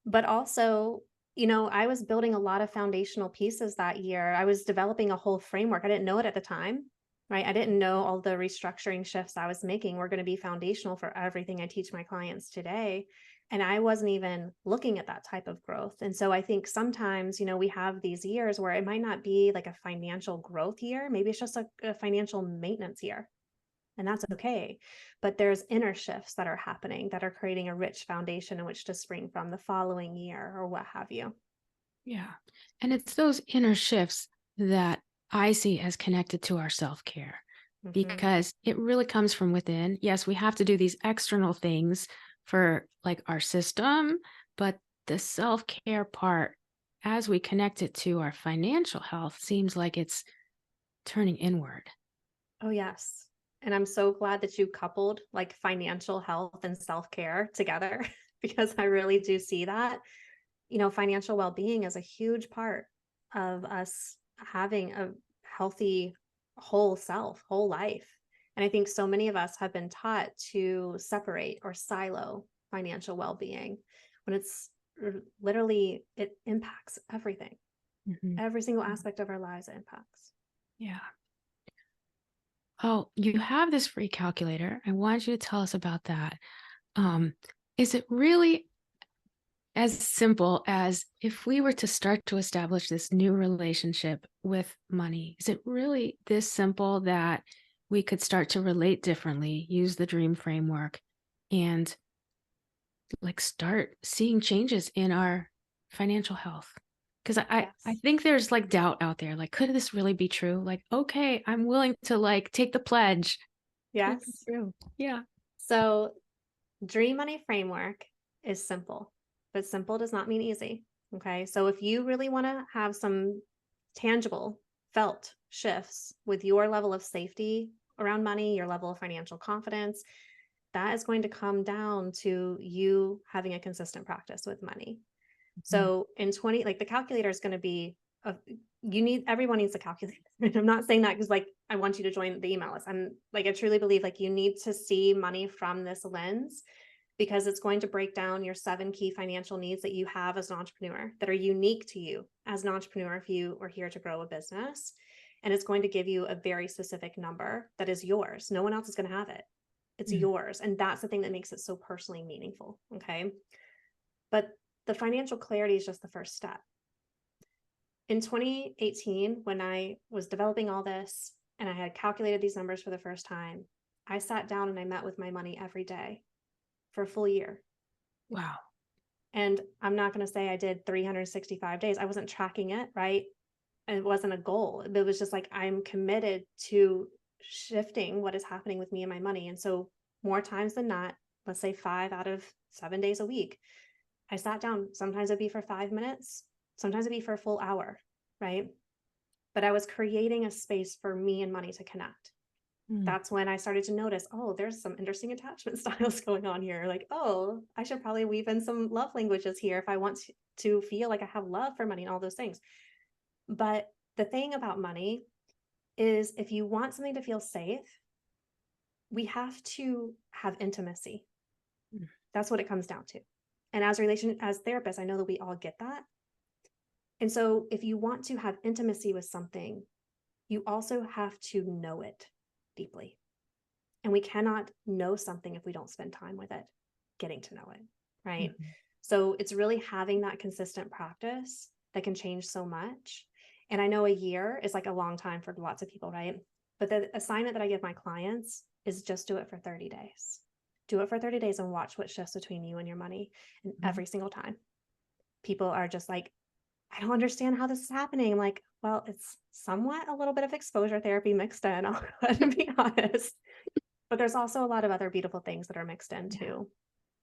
But also, I was building a lot of foundational pieces that year. I was developing a whole framework. I didn't know it at the time, right? I didn't know all the restructuring shifts I was making were going to be foundational for everything I teach my clients today. And I wasn't even looking at that type of growth. And so I think sometimes, we have these years where it might not be like a financial growth year. Maybe it's just a financial maintenance year. And that's okay. But there's inner shifts that are happening that are creating a rich foundation in which to spring from the following year or what have you. Yeah. And it's those inner shifts that I see as connected to our self-care because it really comes from within. Yes, we have to do these external things for like our system, but the self-care part, as we connect it to our financial health, seems like it's turning inward. Oh, yes. And I'm so glad that you coupled like financial health and self-care together because I really do see that. Financial well-being is a huge part of us having a healthy whole self, whole life. And I think so many of us have been taught to separate or silo financial well-being when it's literally, it impacts everything. Every single aspect of our lives it impacts. Yeah. Oh, you have this free calculator. I want you to tell us about that. Is it really as simple as if we were to start to establish this new relationship with money? Is it really this simple that we could start to relate differently, use the dream framework, and like start seeing changes in our financial health? Because I Yes. think there's like doubt out there. Like, could this really be true? Like, okay, I'm willing to like take the pledge. Could it be Yes. true? Yeah. So DreamMoney framework is simple, but simple does not mean easy. Okay. So if you really want to have some tangible, felt shifts with your level of safety around money, your level of financial confidence, that is going to come down to you having a consistent practice with money. So in 20, like the calculator is going to be, everyone needs a calculator. I'm not saying that because like, I want you to join the email list. I'm like, I truly believe like you need to see money from this lens because it's going to break down your 7 key financial needs that you have as an entrepreneur that are unique to you as an entrepreneur if you are here to grow a business. And it's going to give you a very specific number that is yours. No one else is going to have it. It's yours. And that's the thing that makes it so personally meaningful. Okay. But the financial clarity is just the first step. In 2018, when I was developing all this and I had calculated these numbers for the first time, I sat down and I met with my money every day for a full year. Wow. And I'm not going to say I did 365 days. I wasn't tracking it, right? And it wasn't a goal. It was just like, I'm committed to shifting what is happening with me and my money. And so more times than not, let's say 5 out of 7 days a week, I sat down. Sometimes it'd be for 5 minutes. Sometimes it'd be for a full hour, right? But I was creating a space for me and money to connect. That's when I started to notice, oh, there's some interesting attachment styles going on here. Like, oh, I should probably weave in some love languages here if I want to feel like I have love for money and all those things. But the thing about money is if you want something to feel safe, we have to have intimacy. That's what it comes down to. And as therapists, I know that we all get that. And so if you want to have intimacy with something, you also have to know it deeply. And we cannot know something if we don't spend time with it, getting to know it, right? So it's really having that consistent practice that can change so much. And I know a year is like a long time for lots of people, right? But the assignment that I give my clients is just do it for 30 days. Do it for 30 days and watch what shifts between you and your money. And every single time, people are just like, I don't understand how this is happening. I'm like, well, it's somewhat a little bit of exposure therapy mixed in, I'll go ahead and be honest. But there's also a lot of other beautiful things that are mixed in too.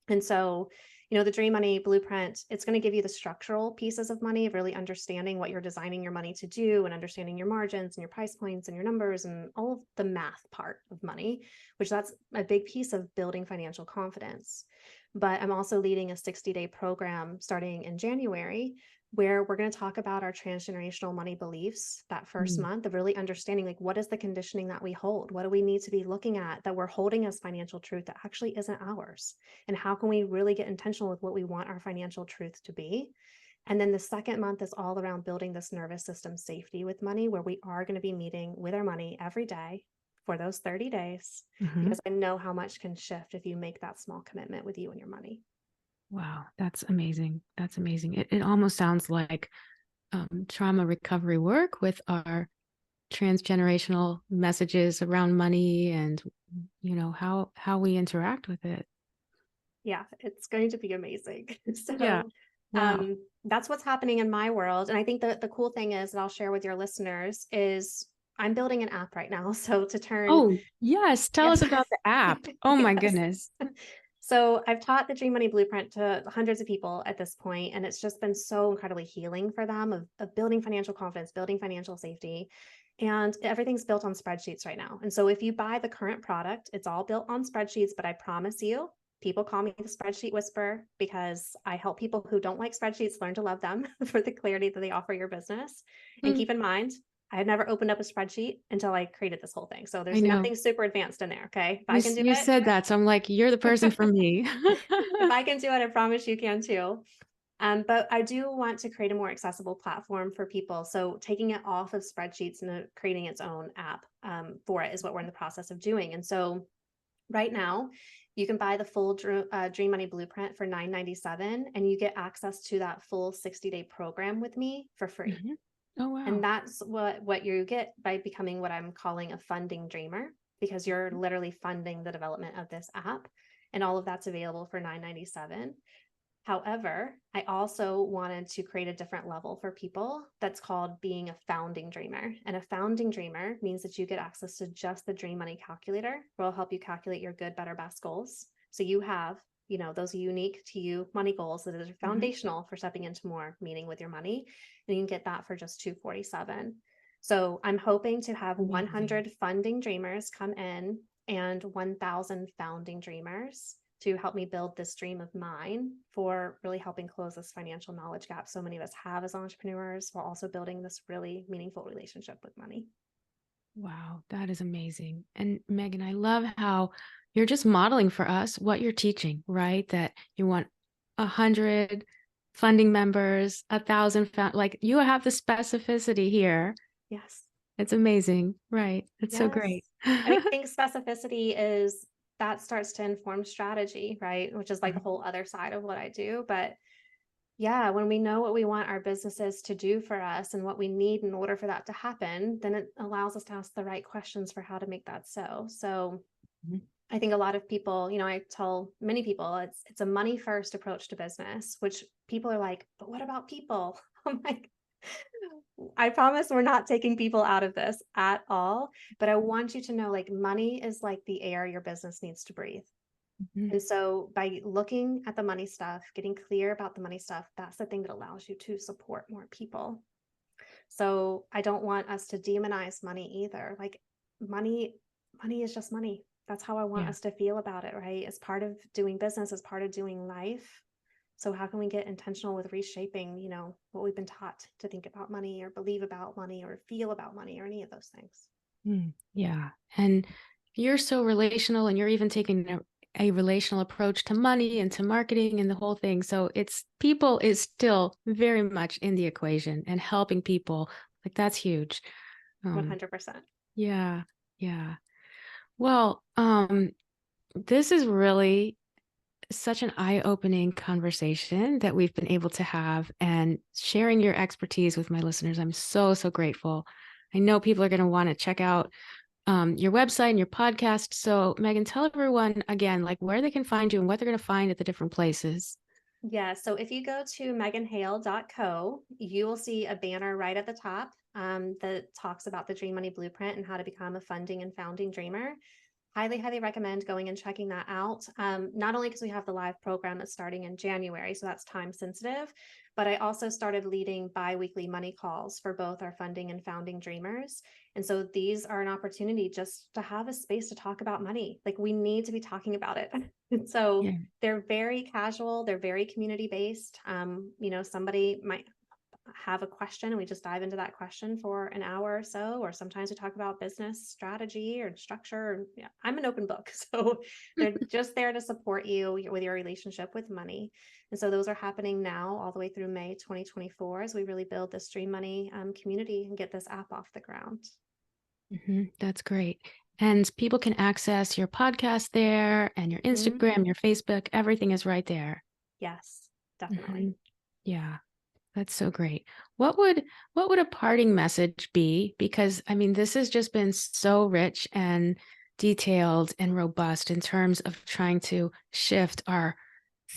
And so, the Dream Money Blueprint, it's going to give you the structural pieces of money, of really understanding what you're designing your money to do and understanding your margins and your price points and your numbers and all of the math part of money, which that's a big piece of building financial confidence. But I'm also leading a 60-day program starting in January where we're going to talk about our transgenerational money beliefs that first Mm. month of really understanding, like, what is the conditioning that we hold? What do we need to be looking at that we're holding as financial truth that actually isn't ours? And how can we really get intentional with what we want our financial truth to be? And then the second month is all around building this nervous system safety with money, where we are going to be meeting with our money every day for those 30 days, Mhm. because I know how much can shift if you make that small commitment with you and your money. Wow, that's amazing. That's amazing. It almost sounds like trauma recovery work with our transgenerational messages around money and how we interact with it. Yeah, it's going to be amazing. Yeah. So Wow. that's what's happening in my world. And I think that the cool thing is that I'll share with your listeners is I'm building an app right now. So to turn, Oh, yes. Tell us yes, about the app. Oh my yes. goodness. So I've taught the Dream Money Blueprint to hundreds of people at this point, and it's just been so incredibly healing for them of building financial confidence, building financial safety. And everything's built on spreadsheets right now. And so if you buy the current product, it's all built on spreadsheets, but I promise you, people call me the spreadsheet whisperer because I help people who don't like spreadsheets learn to love them for the clarity that they offer your business. And Mm, keep in mind, I had never opened up a spreadsheet until I created this whole thing. So I there's know. nothing super advanced in there. Okay. If You, I can do you it, said that. So I'm like, you're the person for me. if I can do it, I promise you can too. But I do want to create a more accessible platform for people. So taking it off of spreadsheets and creating its own app for it is what we're in the process of doing. And so right now, you can buy the full Dream Money Blueprint for $9.97, and you get access to that full 60-day program with me for free. Mhm. Oh, And wow. that's what you get by becoming what I'm calling a funding dreamer, because you're literally funding the development of this app. And all of that's available for $9.97. However, I also wanted to create a different level for people that's called being a founding dreamer. And a founding dreamer means that you get access to just the Dream Money calculator, where it'll help you calculate your good, better, best goals. So you have, those unique to you money goals that are Mhm. foundational for stepping into more meaning with your money. And you can get that for just $247. So I'm hoping to have Amazing. 100 funding dreamers come in and 1,000 founding dreamers to help me build this dream of mine for really helping close this financial knowledge gap so many of us have as entrepreneurs, while also building this really meaningful relationship with money. Wow, that is amazing. And Megan, I love how you're just modeling for us what you're teaching, right? That you want 100 funding members, 1,000 like you have the specificity here. Yes. It's amazing. Right. It's so Yes. great. I mean, I think specificity is that starts to inform strategy, right? Which is like the Mhm. whole other side of what I do. But yeah, when we know what we want our businesses to do for us and what we need in order for that to happen, then it allows us to ask the right questions for how to make that so. So Mhm. I think a lot of people, I tell many people it's a money first approach to business, which people are like, but what about people? I'm like, I promise we're not taking people out of this at all. But I want you to know, like, money is like the air your business needs to breathe. Mhm. And so by looking at the money stuff, getting clear about the money stuff, that's the thing that allows you to support more people. So I don't want us to demonize money either. Like, money, money is just money. That's how I want Yeah. us to feel about it, right? As part of doing business, as part of doing life. So how can we get intentional with reshaping, what we've been taught to think about money or believe about money or feel about money or any of those things? Yeah. And you're so relational and you're even taking a relational approach to money and to marketing and the whole thing. So it's people is still very much in the equation and helping people. Like that's huge. Um, 100%. yeah. Yeah. Well, this is really such an eye-opening conversation that we've been able to have and sharing your expertise with my listeners. I'm so, so grateful. I know people are going to want to check out your website and your podcast. So, Megan, tell everyone again, like where they can find you and what they're going to find at the different places. Yeah. So if you go to meganhale.co, you will see a banner right at the top that talks about the Dream Money Blueprint and how to become a funding and founding dreamer. Highly, highly recommend going and checking that out. Not only because we have the live program that's starting in January, so that's time sensitive, but I also started leading bi-weekly money calls for both our funding and founding dreamers. And so these are an opportunity just to have a space to talk about money. Like, we need to be talking about it. And so Yeah. they're very casual, they're very community based. Somebody might have a question and we just dive into that question for an hour or so, or sometimes we talk about business strategy or structure. Yeah, I'm an open book. So they're just there to support you with your relationship with money. And so those are happening now all the way through May 2024 as we really build this DreamMoney community and get this app off the ground. That's great. And people can access your podcast there and your Mhm. Instagram, your Facebook, everything is right there. Yes, definitely. Mhm. Yeah, that's so great. What would a parting message be? Because I mean, this has just been so rich and detailed and robust in terms of trying to shift our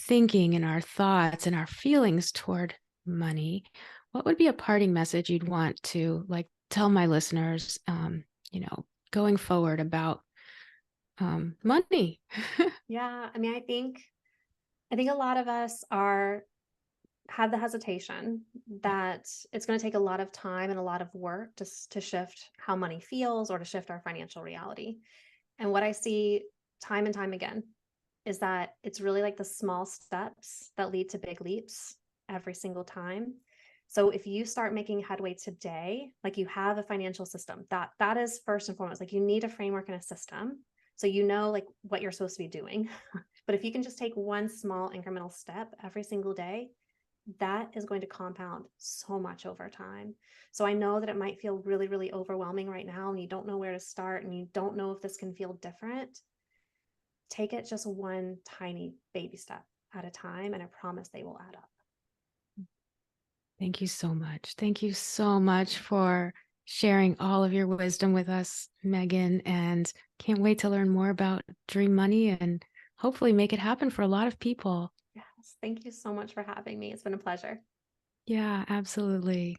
thinking and our thoughts and our feelings toward money. What would be a parting message you'd want to like tell my listeners, going forward about money? Yeah, I mean, I think a lot of us are have the hesitation that it's going to take a lot of time and a lot of work to shift how money feels or to shift our financial reality. And what I see time and time again is that it's really like the small steps that lead to big leaps every single time. So if you start making headway today, like you have a financial system, that is first and foremost, like you need a framework and a system. So you know like what you're supposed to be doing. But if you can just take one small incremental step every single day, that is going to compound so much over time. So I know that it might feel really, really overwhelming right now, and you don't know where to start, and you don't know if this can feel different. Take it just one tiny baby step at a time, and I promise they will add up. Thank you so much. Thank you so much for sharing all of your wisdom with us, Megan, and can't wait to learn more about Dream Money and hopefully make it happen for a lot of people. Yes. Thank you so much for having me. It's been a pleasure. Yeah, absolutely.